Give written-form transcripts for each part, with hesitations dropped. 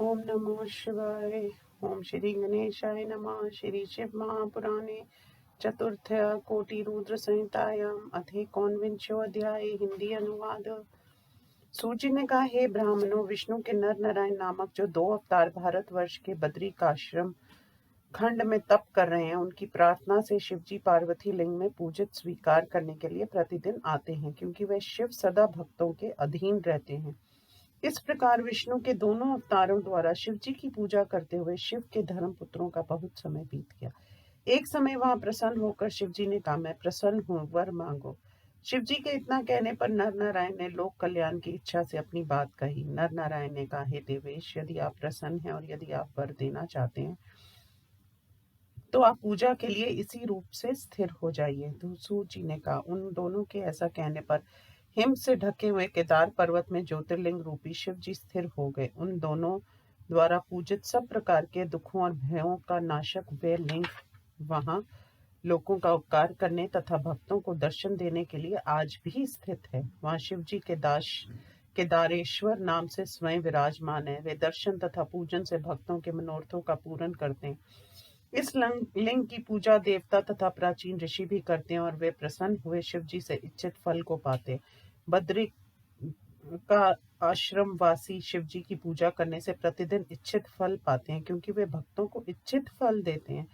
ओम नमः शिवाय। ओम श्री गणेशाय नमः। श्री शिव महापुराणे चतुर्थया कोटि रुद्र संहितायाम अध्याय हिंदी अनुवाद। सूची ने कहा, हे ब्राह्मणों, विष्णु के नर नारायण नामक जो 2 अवतार भारतवर्ष के बद्रिकाश्रम खंड में तप कर रहे हैं, उनकी प्रार्थना से शिवजी पार्वती लिंग में पूजित स्वीकार करने के लिए प्रतिदिन आते हैं, क्योंकि वे शिव सदा भक्तों के अधीन रहते हैं। इस प्रकार विष्णु के दोनों अवतारों द्वारा शिव जी की पूजा करते हुए शिव के धर्म पुत्रों का बहुत समय बीत गया। एक समय वहां प्रसन्न होकर शिव जी ने कहा, मैं प्रसन्न हूँ, वर मांगो। शिव जी के इतना कहने पर नर नारायण ने लोक कल्याण की इच्छा से अपनी बात कही। नर नारायण ने कहा, हे देवेश, यदि आप प्रसन्न हैं और यदि आप वर देना चाहते हैं तो आप पूजा के लिए इसी रूप से स्थिर हो जाइए। तो सूत जी ने कहा, उन दोनों के ऐसा कहने पर हिम से ढके हुए केदार पर्वत में ज्योतिर्लिंग रूपी शिव जी स्थिर हो गए। उन दोनों द्वारा पूजित सब प्रकार के दुखों और भयों का नाशक वे लिंग वहां लोगों का उपकार करने तथा भक्तों को दर्शन देने के लिए आज भी स्थित है। वहां शिव जी के केदारेश्वर नाम से स्वयं विराजमान है। वे दर्शन तथा पूजन से भक्तों के मनोरथों का पूर्ण करते हैं। इस लिंग की पूजा देवता तथा प्राचीन ऋषि भी करते हैं और वे प्रसन्न हुए शिव जी से इच्छित फल को पाते। बद्री का आश्रम वासी शिव जी की पूजा करने से प्रतिदिन इच्छित फल पाते हैं, क्योंकि वे भक्तों को इच्छित फल देते हैं।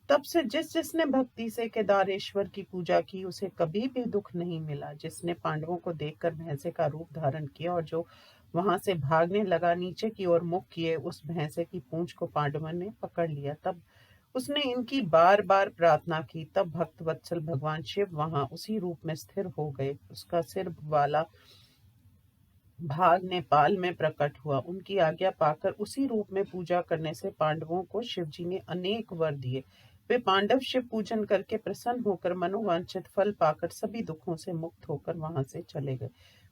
तब से जिसने भक्ति से केदारेश्वर की पूजा की, उसे कभी भी दुख नहीं मिला। जिसने पांडवों को देखकर भैंसे का रूप धारण किया और जो वहां से भागने लगा, नीचे की ओर मुख किए उस भैंसे की पूंछ को पांडवों ने पकड़ लिया। तब उसने इनकी बार बार प्रार्थना की। तब भक्त वत्सल भगवान शिव वहां उसी रूप में स्थिर हो गए। उसका सिर वाला भाग नेपाल में प्रकट हुआ। उनकी आज्ञा पाकर उसी रूप में पूजा करने से पांडवों को शिवजी ने अनेक वर दिए। वे पांडव शिव पूजन करके प्रसन्न होकर मनोवांछित फल पाकर सभी दुखों से मुक्त होकर वहां से चले गए।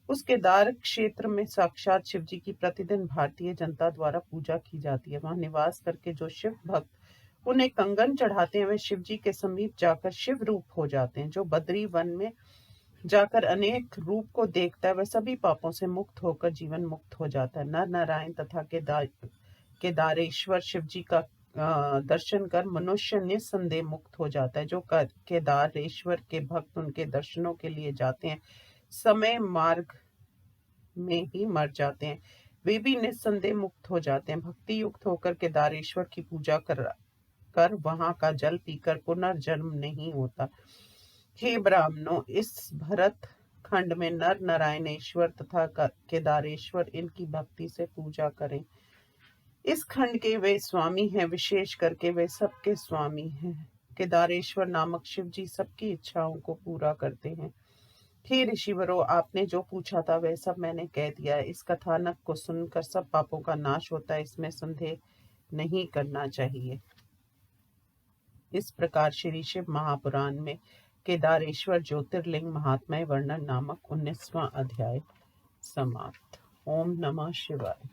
उस केदार क्षेत्र में साक्षात शिवजी की प्रतिदिन भारतीय जनता द्वारा पूजा की जाती है। वहां निवास करके जो शिव भक्त उन्हें कंगन चढ़ाते हैं, वे शिव जी के समीप जाकर शिव रूप हो जाते हैं। जो बद्री वन में जाकर अनेक रूप को देखता है, वह सभी पापों से मुक्त होकर जीवन मुक्त हो जाता है। नर नारायण तथा केदारेश्वर शिव जी का दर्शन कर मनुष्य निस्संदेह मुक्त हो जाता है। जो केदारेश्वर के भक्त उनके दर्शनों के लिए जाते हैं, समय मार्ग में ही मर जाते हैं, वे भी निस्संदेह मुक्त हो जाते हैं। भक्ति युक्त होकर केदारेश्वर की पूजा कर वहां का जल पीकर पुनर्जन्म नहीं होता। हे ब्राह्मणों, इस भरत खंड में नर नारायणेश्वर तथा केदारेश्वर इनकी भक्ति से पूजा करें। इस खंड के वे स्वामी हैं, विशेष करके वे सबके स्वामी हैं। केदारेश्वर नामक शिव जी सबकी इच्छाओं को पूरा करते हैं। हे ऋषिवरों, आपने जो पूछा था वह सब मैंने कह दिया है। इस कथानक को सुनकर सब पापों का नाश होता है, इसमें संदेह नहीं करना चाहिए। इस प्रकार श्री शिव महापुराण में केदारेश्वर ज्योतिर्लिंग महात्म्य वर्णन नामक 19वां अध्याय समाप्त। ओम नमः शिवाय।